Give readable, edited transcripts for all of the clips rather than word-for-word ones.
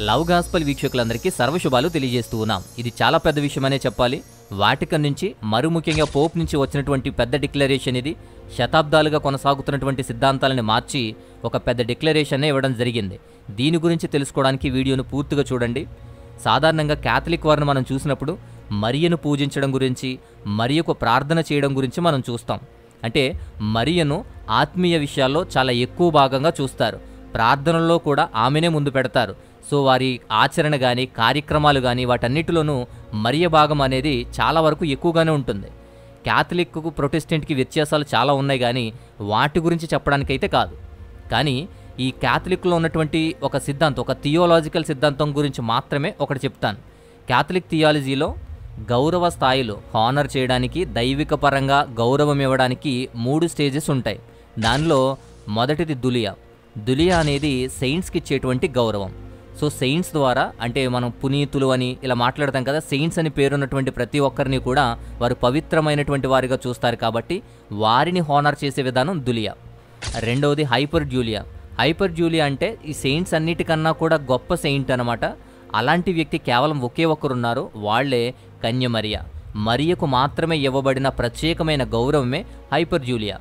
Love gospel వీక్షకులందరికీ సర్వశుభాలు తెలియజేస్తూ ఉన్నాం. ఇది చాలా పెద్ద విషయమనే చెప్పాలి. వాటికన్ నుంచి మరీ ముఖ్యంగా పోప్ నుంచి వచ్చినటువంటి పెద్ద డిక్లరేషన్ ఇది. శతాబ్దాలుగా కొనసాగుతున్నటువంటి సిద్ధాంతాలను మార్చి ఒక పెద్ద డిక్లరేషన్ ఇవ్వడం జరిగింది. దీని గురించి తెలుసుకోవడానికి వీడియోను పూర్తిగా చూడండి. సాధారణంగా క్యాథలిక్ వారిని మనం చూసినప్పుడు మరియను పూజించడం గురించి, మరియకు ప్రార్థన చేయడం గురించి మనం చూస్తాం. అంటే మరియను ఆత్మీయ విషయాల్లో చాలా ఎక్కువ భాగంగా చూస్తారు. ప్రార్థనల్లో కూడా ఆమెనే ముందు పెడతారు. సో వారి ఆచరణ కానీ, కార్యక్రమాలు కానీ వాటన్నిటిలోనూ మరియ భాగం అనేది చాలా వరకు ఎక్కువగానే ఉంటుంది. క్యాథలిక్కు ప్రొటెస్టెంట్కి వ్యత్యాసాలు చాలా ఉన్నాయి కానీ వాటి గురించి చెప్పడానికైతే కాదు. కానీ ఈ క్యాథలిక్లో ఉన్నటువంటి ఒక సిద్ధాంతం, ఒక థియోలాజికల్ సిద్ధాంతం గురించి మాత్రమే ఒకటి చెప్తాను. క్యాథలిక్ థియాలజీలో గౌరవ స్థాయిలో హానర్ చేయడానికి, దైవిక పరంగా గౌరవం ఇవ్వడానికి 3 స్టేజెస్ ఉంటాయి. దానిలో మొదటిది దులియా. దులియా అనేది సెయింట్స్కి ఇచ్చేటువంటి గౌరవం. సో సెయింట్స్ ద్వారా, అంటే మనం పునీతులు అని ఇలా మాట్లాడతాం కదా, సెయింట్స్ అని పేరున్నటువంటి ప్రతి ఒక్కరిని కూడా వారు పవిత్రమైనటువంటి వారిగా చూస్తారు కాబట్టి వారిని హానర్ చేసే విధానం దులియా. రెండవది హైపర్ జూలియా. హైపర్ జూలియా అంటే ఈ సెయింట్స్ అన్నిటికన్నా కూడా గొప్ప సెయింట్ అనమాట. అలాంటి వ్యక్తి కేవలం ఒకే ఒక్కరున్నారు, వాళ్లే కన్యమరియా. మరియకు మాత్రమే ఇవ్వబడిన ప్రత్యేకమైన గౌరవమే హైపర్ జూలియా.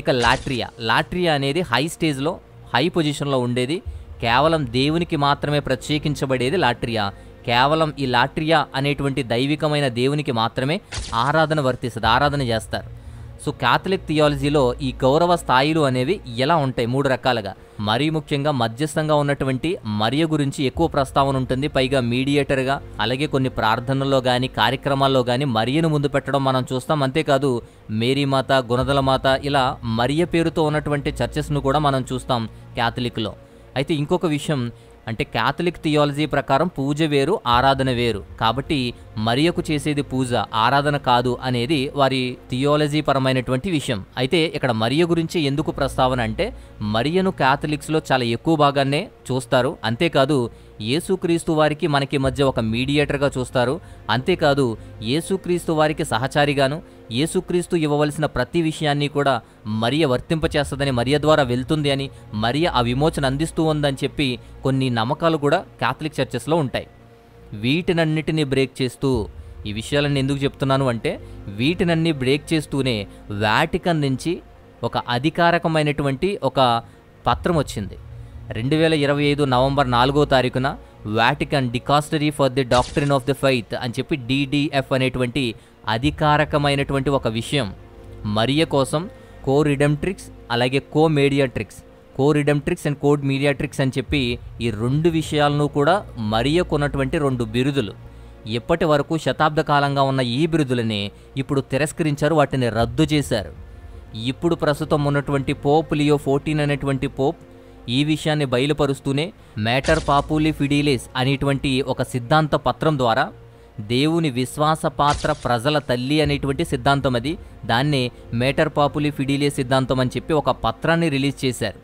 ఇక లాట్రియా. లాట్రియా అనేది హై స్టేజ్లో, హై పొజిషన్లో ఉండేది. కేవలం దేవునికి మాత్రమే ప్రత్యేకించబడేది లాట్రియా. కేవలం ఈ లాట్రియా అనేటువంటి దైవికమైన దేవునికి మాత్రమే ఆరాధన వర్తిస్తుంది, ఆరాధన చేస్తారు. సో క్యాథలిక్ థియాలజీలో ఈ గౌరవ స్థాయిలు అనేవి ఎలా ఉంటాయి 3 రకాలుగా. మరీ ముఖ్యంగా మధ్యస్థంగా ఉన్నటువంటి మరియ గురించి ఎక్కువ ప్రస్తావన ఉంటుంది. పైగా మీడియేటర్గా, అలాగే కొన్ని ప్రార్థనల్లో కానీ కార్యక్రమాల్లో కానీ మరియను ముందు పెట్టడం మనం చూస్తాం. అంతేకాదు మేరీ మాత, గుణదల మాత, ఇలా మరియ పేరుతో ఉన్నటువంటి చర్చెస్ను కూడా మనం చూస్తాం క్యాథలిక్లో. అయితే ఇంకొక విషయం, అంటే క్యాథలిక్ థియాలజీ ప్రకారం పూజ వేరు, ఆరాధన వేరు. కాబట్టి మరియకు చేసేది పూజ, ఆరాధన కాదు అనేది వారి థియాలజీ పరమైనటువంటి విషయం. అయితే ఇక్కడ మరియ గురించి ఎందుకు ప్రస్తావన అంటే, మరియను క్యాథలిక్స్లో చాలా ఎక్కువ భాగాన్నే చూస్తారు. అంతేకాదు యేసుక్రీస్తు వారికి మనకి మధ్య ఒక మీడియేటర్గా చూస్తారు. అంతేకాదు యేసుక్రీస్తు వారికి సహచారిగాను, యేసుక్రీస్తు ఇవ్వవలసిన ప్రతి విషయాన్ని కూడా మరియ వర్తింపచేస్తుందని, మరియ ద్వారా వెళ్తుంది అని, మరియ ఆ విమోచన అందిస్తూ ఉందని చెప్పి కొన్ని నమ్మకాలు కూడా క్యాథలిక్ చర్చెస్లో ఉంటాయి. వీటినన్నిటినీ బ్రేక్ చేస్తూ, ఈ విషయాలన్నీ ఎందుకు చెప్తున్నాను అంటే, వీటినన్నీ బ్రేక్ చేస్తూనే వాటికన్ నుంచి ఒక అధికారకమైనటువంటి ఒక పత్రం వచ్చింది. 2025 నవంబర్ 4వ తారీఖున Vatican dicastery for the doctrine of the faith అని చెప్పి DDF అనేటువంటి అధికారకమైనటువంటి ఒక విషయం మరియ కోసం కో రిడెంప్ట్రిక్స్, అలాగే కో మీడియాట్రిక్స్, కో రిడెంప్ట్రిక్స్ అండ్ కోడ్ మీడియాట్రిక్స్ అని చెప్పి ఈ 2 విషయాలను కూడా మరియకు ఉన్నటువంటి 2 బిరుదులు. ఇప్పటి వరకు శతాబ్ద కాలంగా ఉన్న ఈ బిరుదులని ఇప్పుడు తిరస్కరించారు, వాటిని రద్దు చేశారు. ఇప్పుడు ప్రస్తుతం ఉన్నటువంటి పోప్ లియో 14 అనేటువంటి పోప్ ఈ విషయాన్ని బయలుపరుస్తూనే మేటర్ పాపులి ఫిడిలిస్ అనేటువంటి ఒక సిద్ధాంత పత్రం ద్వారా, దేవుని విశ్వాసపాత్ర ప్రజల తల్లి అనేటువంటి సిద్ధాంతం అది, దాన్నే మేటర్ పాపులి ఫిడిలిస్ సిద్ధాంతం అని చెప్పి ఒక పత్రాన్ని రిలీజ్ చేశారు.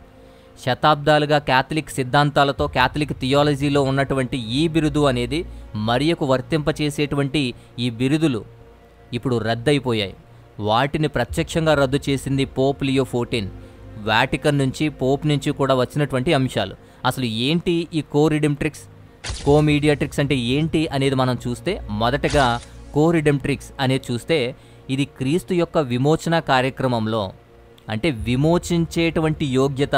శతాబ్దాలుగా క్యాథలిక్ సిద్ధాంతాలతో, క్యాథలిక్ థియాలజీలో ఉన్నటువంటి ఈ బిరుదు అనేది, మరియకు వర్తింపచేసేటువంటి ఈ బిరుదులు ఇప్పుడు రద్దయిపోయాయి. వాటిని ప్రత్యక్షంగా రద్దు చేసింది పోప్ లియో 14. వాటికన్ నుంచి, పోప్ నుంచి కూడా వచ్చినటువంటి అంశాలు. అసలు ఏంటి ఈ కో రిడెంప్ట్రిక్స్, కో మీడియాట్రిక్స్ అంటే ఏంటి అనేది మనం చూస్తే, మొదటగా కో రిడెంప్ట్రిక్స్ అనేది చూస్తే, ఇది క్రీస్తు యొక్క విమోచన కార్యక్రమంలో, అంటే విమోచించేటువంటి యోగ్యత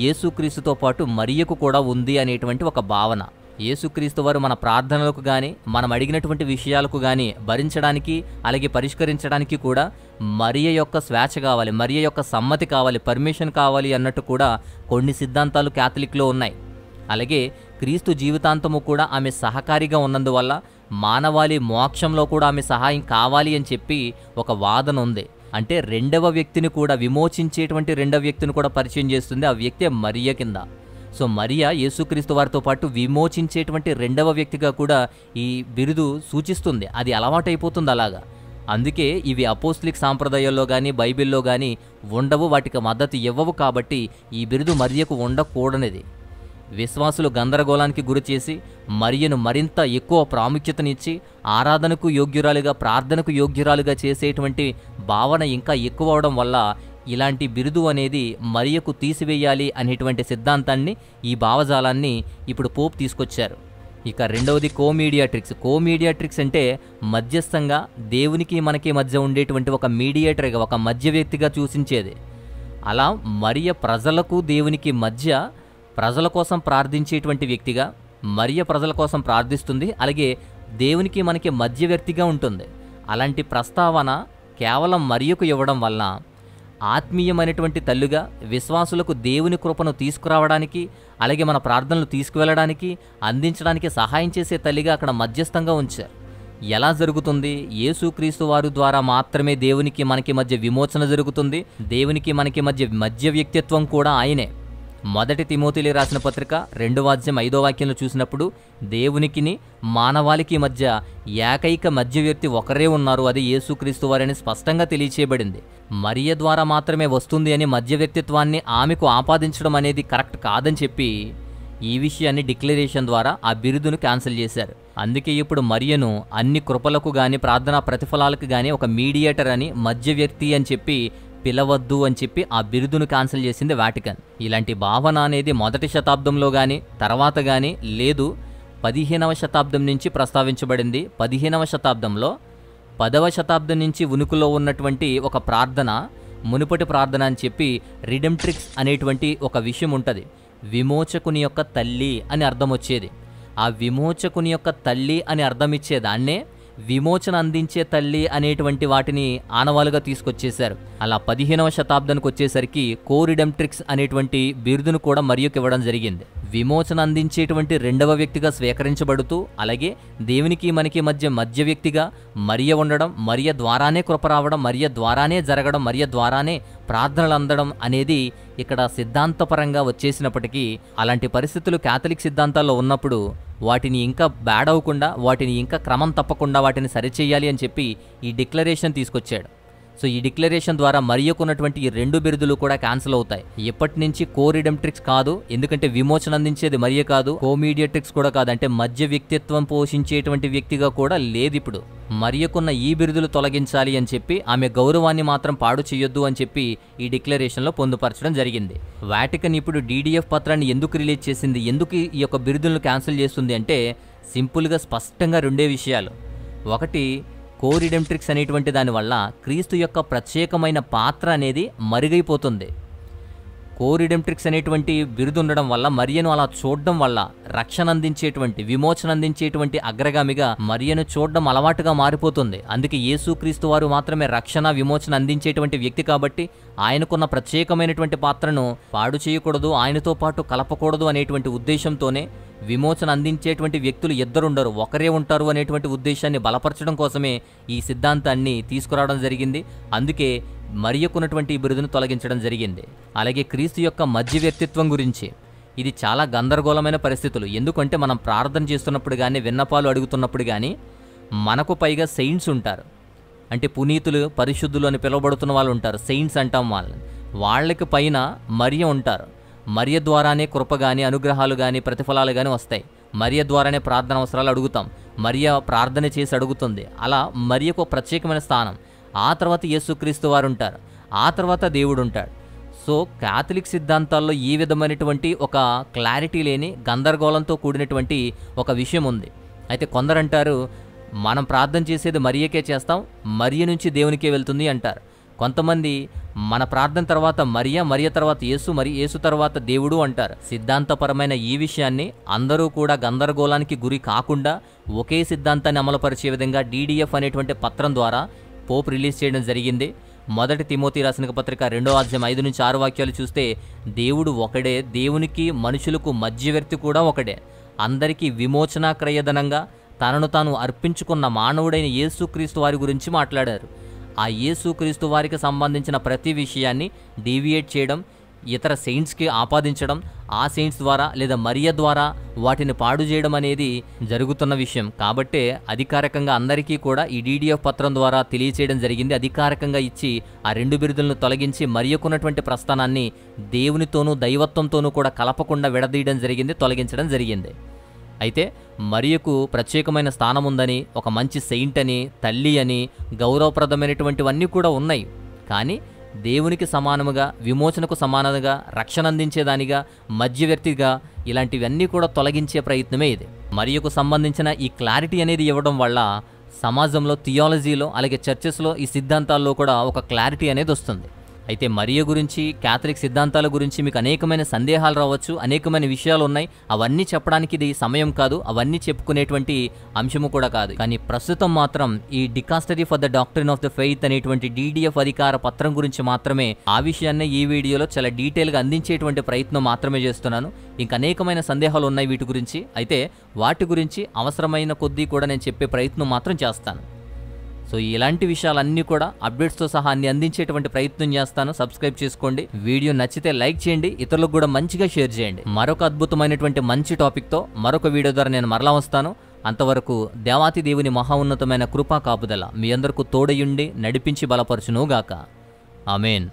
యేసుక్రీస్తుతో పాటు మరియకు కూడా ఉంది అనేటువంటి ఒక భావన. యేసుక్రీస్తు వారు మన ప్రార్థనలకు కానీ, మనం అడిగినటువంటి విషయాలకు కానీ భరించడానికి, అలాగే పరిష్కరించడానికి కూడా మరియ యొక్క స్వేచ్ఛ కావాలి, మరియ యొక్క సమ్మతి కావాలి, పర్మిషన్ కావాలి అన్నట్టు కూడా కొన్ని సిద్ధాంతాలు క్యాథలిక్లో ఉన్నాయి. అలాగే క్రీస్తు జీవితాంతము కూడా ఆమె సహకారిగా ఉన్నందువల్ల మానవాళి మోక్షంలో కూడా ఆమె సహాయం కావాలి అని చెప్పి ఒక వాదన ఉంది. అంటే 2వ వ్యక్తిని కూడా, విమోచించేటువంటి 2వ వ్యక్తిని కూడా పరిచయం చేస్తుంది. ఆ వ్యక్తి మరియ కింద. సో మరియ యేసుక్రీస్తు వారితో పాటు విమోచించేటువంటి 2వ వ్యక్తిగా కూడా ఈ బిరుదు సూచిస్తుంది. అది అలవాటైపోతుంది అలాగా. అందుకే ఇవి అపోస్తలిక్ సాంప్రదాయాల్లో కానీ, బైబిల్లో కానీ ఉండవు, వాటికి మద్దతు ఇవ్వవు. కాబట్టి ఈ బిరుదు మరియకు ఉండకూడనిది. విశ్వాసులు గందరగోళానికి గురిచేసి మరియను మరింత ఎక్కువ ప్రాముఖ్యతనిచ్చి ఆరాధనకు యోగ్యురాలుగా, ప్రార్థనకు యోగ్యురాలుగా చేసేటువంటి భావన ఇంకా ఎక్కువ అవడం వల్ల ఇలాంటి బిరుదు అనేది మరియకు తీసివేయాలి అనేటువంటి సిద్ధాంతాన్ని, ఈ భావజాలాన్ని ఇప్పుడు పోప్ తీసుకొచ్చారు. ఇక రెండవది కోమీడియాట్రిక్స్. కోమీడియాట్రిక్స్ అంటే మధ్యస్థంగా దేవునికి మనకి మధ్య ఉండేటువంటి ఒక మీడియేటర్గా, ఒక మధ్య వ్యక్తిగా సూచించేది. అలా మరియ ప్రజలకు దేవునికి మధ్య ప్రజల కోసం ప్రార్థించేటువంటి వ్యక్తిగా, మరియ ప్రజల కోసం ప్రార్థిస్తుంది, అలాగే దేవునికి మనకి మధ్య వ్యక్తిగా ఉంటుంది. అలాంటి ప్రస్తావన కేవలం మరియకు ఇవ్వడం వల్ల ఆత్మీయమైనటువంటి తల్లిగా విశ్వాసులకు దేవుని కృపను తీసుకురావడానికి, అలాగే మన ప్రార్థనలు తీసుకువెళ్ళడానికి, అందించడానికి సహాయం చేసే తల్లిగా అక్కడ మధ్యస్థంగా ఉంచారు. ఎలా జరుగుతుంది? యేసుక్రీస్తు వారి ద్వారా మాత్రమే దేవునికి మనకి మధ్య విమోచన జరుగుతుంది. దేవునికి మనకి మధ్య వ్యక్తిత్వం కూడా ఆయనే. మొదటి తిమోతికి రాసిన పత్రిక 2వ అధ్యాయం 5వ వాక్యంలో చూసినప్పుడు దేవునికిని మానవాళికి మధ్య ఏకైక మధ్య వ్యక్తి ఒకరే ఉన్నారు, అది యేసుక్రీస్తు వారని స్పష్టంగా తెలియచేయబడింది. మరియ ద్వారా మాత్రమే వస్తుంది అని మధ్య వ్యక్తిత్వాన్ని ఆమెకు ఆపాదించడం అనేది కరెక్ట్ కాదని చెప్పి ఈ విషయాన్ని డిక్లరేషన్ ద్వారా ఆ బిరుదును క్యాన్సిల్ చేశారు. అందుకే ఇప్పుడు మరియను అన్ని కృపలకు గాని ప్రార్థనా ప్రతిఫలాలకు గాని ఒక మీడియేటర్ అని, మధ్య వ్యక్తి అని చెప్పి పిలవద్దు అని చెప్పి ఆ బిరుదును క్యాన్సిల్ చేసింది వాటికన్. ఇలాంటి భావన అనేది మొదటి శతాబ్దంలో కానీ తర్వాత కానీ లేదు. 15వ శతాబ్దం నుంచి ప్రస్తావించబడింది. 15వ శతాబ్దంలో 10వ శతాబ్దం నుంచి ఉనికిలో ఉన్నటువంటి ఒక ప్రార్థన, మునుపటి ప్రార్థన అని చెప్పి రిడెంప్ట్రిక్స్ అనేటువంటి ఒక విషయం ఉంటుంది. విమోచకుని యొక్క తల్లి అని అర్థం వచ్చేది. ఆ విమోచకుని యొక్క తల్లి అని అర్థం ఇచ్చేదాన్నే విమోచన అందించే తల్లి అనేటువంటి వాటిని ఆనవాలుగా తీసుకొచ్చేశారు. అలా 15వ శతాబ్దానికి వచ్చేసరికి కోరిడెంప్ట్రిక్స్ అనేటువంటి బిరుదును కూడా మరియకు ఇవ్వడం జరిగింది. విమోచన అందించేటువంటి రెండవ వ్యక్తిగా స్వీకరించబడుతూ, అలాగే దేవునికి మనకి మధ్య వ్యక్తిగా మరియ ఉండడం, మరియ ద్వారానే కృప రావడం, మరియ ద్వారానే జరగడం, మరియ ద్వారానే ప్రార్థనలు అందడం అనేది ఇక్కడ సిద్ధాంతపరంగా వచ్చేసినప్పటికీ, అలాంటి పరిస్థితులు క్యాథలిక్ సిద్ధాంతాల్లో ఉన్నప్పుడు వాటిని ఇంకా బ్యాడ్ అవ్వకుండా, వాటిని ఇంకా క్రమం తప్పకుండా వాటిని సరిచేయాలి అని చెప్పి ఈ డిక్లరేషన్ తీసుకొచ్చాడు. సో ఈ డిక్లరేషన్ ద్వారా మరియకున్నటువంటి ఈ 2 బిరుదులు కూడా క్యాన్సిల్ అవుతాయి. ఎప్పటి నుంచి కోరిడెంప్ట్రిక్స్ కాదు, ఎందుకంటే విమోచన అందించేది మరియ కాదు, కోమీడియేట్రిక్స్ కూడా కాదు, అంటే మధ్య వ్యక్తిత్వం పోషించేటువంటి వ్యక్తిగా కూడా లేదు. ఇప్పుడు మరియకున్న ఈ బిరుదులు తొలగించాలి అని చెప్పి, ఆమె గౌరవాన్ని మాత్రం పాడు చేయొద్దు అని చెప్పి ఈ డిక్లరేషన్లో పొందుపరచడం జరిగింది. వాటికన్ ఇప్పుడు DDF పత్రాన్ని ఎందుకు రిలీజ్ చేసింది, ఎందుకు ఈ యొక్క బిరుదులను క్యాన్సిల్ చేస్తుంది అంటే సింపుల్గా స్పష్టంగా 2 విషయాలు. ఒకటి, కోరిడెంప్ట్రిక్స్ అనేటువంటి దానివల్ల క్రీస్తు యొక్క ప్రత్యేకమైన పాత్ర అనేది మరుగైపోతుంది. కోరిడెంప్ట్రిక్స్ అనేటువంటి బిరుదు ఉండడం వల్ల, మరియను అలా చూడడం వల్ల రక్షణ అందించేటువంటి, విమోచన అందించేటువంటి అగ్రగామిగా మరియను చూడడం అలవాటుగా మారిపోతుంది. అందుకే యేసుక్రీస్తు వారు మాత్రమే రక్షణ, విమోచన అందించేటువంటి వ్యక్తి కాబట్టి ఆయనకున్న ప్రత్యేకమైనటువంటి పాత్రను పాడు చేయకూడదు, ఆయనతో పాటు కలపకూడదు అనేటువంటి ఉద్దేశంతోనే విమోచన అందించేటువంటి వ్యక్తులు 2 ఉండరు, ఒకరే ఉంటారు అనేటువంటి ఉద్దేశాన్ని బలపరచడం కోసమే ఈ సిద్ధాంతాన్ని తీసుకురావడం జరిగింది. అందుకే మరియకున్నటువంటి ఈ బిరుదును తొలగించడం జరిగింది. అలాగే క్రీస్తు యొక్క మధ్య వ్యక్తిత్వం గురించి ఇది చాలా గందరగోళమైన పరిస్థితులు. ఎందుకంటే మనం ప్రార్థన చేస్తున్నప్పుడు కానీ, విన్నపాలు అడుగుతున్నప్పుడు కానీ మనకు పైగా సెయింట్స్ ఉంటారు, అంటే పునీతులు, పరిశుద్ధులు అని పిలువబడుతున్న వాళ్ళు ఉంటారు, సెయింట్స్ అంటాం వాళ్ళని. వాళ్ళకి పైన మరియ ఉంటారు. మరియ ద్వారానే కృప కానీ, అనుగ్రహాలు కానీ, ప్రతిఫలాలు కానీ వస్తాయి. మరియ ద్వారానే ప్రార్థన అవసరాలు అడుగుతాం, మరియ ప్రార్థన చేసి అడుగుతుంది. అలా మరియకు ప్రత్యేకమైన స్థానం. ఆ తర్వాత యేసుక్రీస్తు వారు ఉంటారు, ఆ తర్వాత దేవుడు ఉంటాడు. సో క్యాథలిక్ సిద్ధాంతాల్లో ఈ విధమైనటువంటి ఒక క్లారిటీ లేని, గందరగోళంతో కూడినటువంటి ఒక విషయం ఉంది. అయితే కొందరంటారు మనం ప్రార్థన చేసేది మరియకే చేస్తాం, మరియ నుంచి దేవునికే వెళ్తుంది అంటారు. కొంతమంది మన ప్రార్థన తర్వాత మరియ తర్వాత యేసు, యేసు తర్వాత దేవుడు అంటారు. సిద్ధాంతపరమైన ఈ విషయాన్ని అందరూ కూడా గందరగోళానికి గురి కాకుండా ఒకే సిద్ధాంతాన్ని అమలుపరిచే విధంగా DDF అనేటువంటి పత్రం ద్వారా పోప్ రిలీజ్ చేయడం జరిగింది. మొదటి తిమోతి రాసిన పత్రిక 2వ అధ్యాయం 5 నుంచి 6 వాక్యాలు చూస్తే దేవుడు ఒకడే, దేవునికి మనుషులకు మధ్యవర్తి కూడా ఒకడే, అందరికీ విమోచన క్రయధనంగా తనను తాను అర్పించుకున్న మానవుడైన యేసుక్రీస్తు వారి గురించి మాట్లాడారు. ఆ యేసుక్రీస్తు వారికి సంబంధించిన ప్రతి విషయాన్ని డీవియేట్ చేయడం, ఇతర సెయింట్స్కి ఆపాదించడం, ఆ సెయింట్స్ ద్వారా లేదా మరియ ద్వారా వాటిని పాడు చేయడం అనేది జరుగుతున్న విషయం. కాబట్టే అధికారికంగా అందరికీ కూడా ఈ DDF పత్రం ద్వారా తెలియచేయడం జరిగింది. అధికారికంగా ఇచ్చి ఆ 2 బిరుదులను తొలగించి మరియకున్నటువంటి ప్రస్థానాన్ని దేవునితోనూ దైవత్వంతోనూ కూడా కలపకుండా విడదీయడం జరిగింది, తొలగించడం జరిగింది. అయితే మరియకు ప్రత్యేకమైన స్థానం ఉందని, ఒక మంచి సెయింట్ అని, తల్లి అని, గౌరవప్రదమైనటువంటివన్నీ కూడా ఉన్నాయి. కానీ దేవునికి సమానముగా, విమోచనకు సమానంగా, రక్షణ అందించేదానిగా, మధ్యవర్తిగా ఇలాంటివన్నీ కూడా తొలగించే ప్రయత్నమే ఇది. మరియకు సంబంధించిన ఈ క్లారిటీ అనేది ఇవ్వడం వల్ల సమాజంలో, థియాలజీలో, అలాగే చర్చెస్లో ఈ సిద్ధాంతాల్లో కూడా ఒక క్లారిటీ అనేది వస్తుంది. అయితే మరియ గురించి, క్యాథలిక్ సిద్ధాంతాల గురించి మీకు అనేకమైన సందేహాలు రావచ్చు, అనేకమైన విషయాలు ఉన్నాయి. అవన్నీ చెప్పడానికి ఇది సమయం కాదు, అవన్నీ చెప్పుకునేటువంటి అంశము కూడా కాదు. కానీ ప్రస్తుతం మాత్రం ఈ dicastery for the doctrine of the faith అనేటువంటి DDF అధికార పత్రం గురించి మాత్రమే, ఆ విషయాన్నే ఈ వీడియోలో చాలా డీటెయిల్గా అందించేటువంటి ప్రయత్నం మాత్రమే చేస్తున్నాను. ఇంకా అనేకమైన సందేహాలు ఉన్నాయి వీటి గురించి. అయితే వాటి గురించి అవసరమైన కొద్దీ కూడా నేను చెప్పే ప్రయత్నం మాత్రం చేస్తాను. సో ఇలాంటి విషయాలన్నీ కూడా అప్డేట్స్తో సహా అన్ని అందించేటువంటి ప్రయత్నం చేస్తాను. సబ్స్క్రైబ్ చేసుకోండి. వీడియో నచ్చితే లైక్ చేయండి, ఇతరులకు కూడా మంచిగా షేర్ చేయండి. మరొక అద్భుతమైనటువంటి మంచి టాపిక్తో మరొక వీడియో ద్వారా నేను మరలా వస్తాను. అంతవరకు దేవాతి దేవుని మహా ఉన్నతమైన కృపా కాపుదల మీ అందరికీ తోడయుండి నడిపించి బలపరచునుగాక. ఆమేన్.